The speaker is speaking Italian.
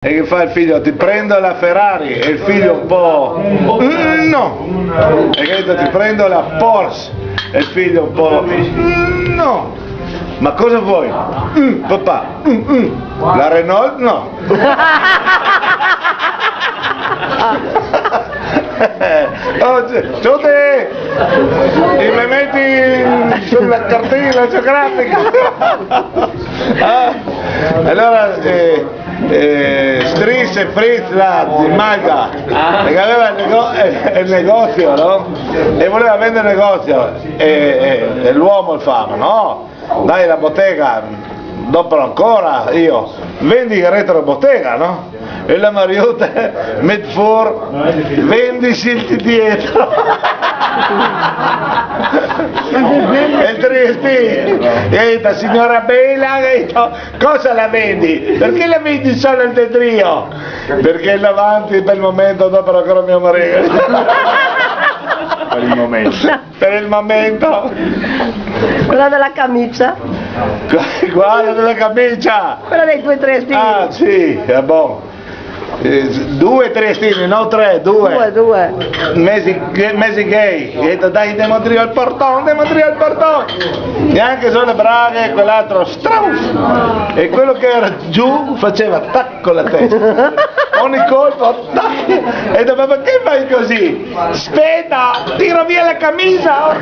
E che fa il figlio? Ti prendo la Ferrari e il figlio un po'... no! E che ti prendo la Porsche e il figlio un po'... no! Ma cosa vuoi? Papà, la Renault? No! Oh, Giuti! Mi metti sulla cartina geografica! Allora, strinse Fritz là di Malta, che aveva il negozio, no? E voleva vendere il negozio, e l'uomo il fama, no? Dai la bottega, dopo ancora io, vendi il retro bottega, no? E la Mariota met for, vendici il dietro. E il Triestino, e detto, signora Bella, detto, cosa la vendi? Perché la vendi solo il tetrio? Perché il davanti per il momento, dopo ancora mio marito. Per il momento. Per il momento. Quella della camicia? Guarda della camicia! Quella dei tuoi Triestini? Ah sì, è buono. 2 Triestini, no 3, 2. Due. Mesi gay, e detto dai andiamo a al portone, neanche solo le braghe, quell'altro Strauss, e quello che era giù faceva tac con la testa, ogni colpo tac, e detto ma perché fai così? Aspetta, tiro via la camicia!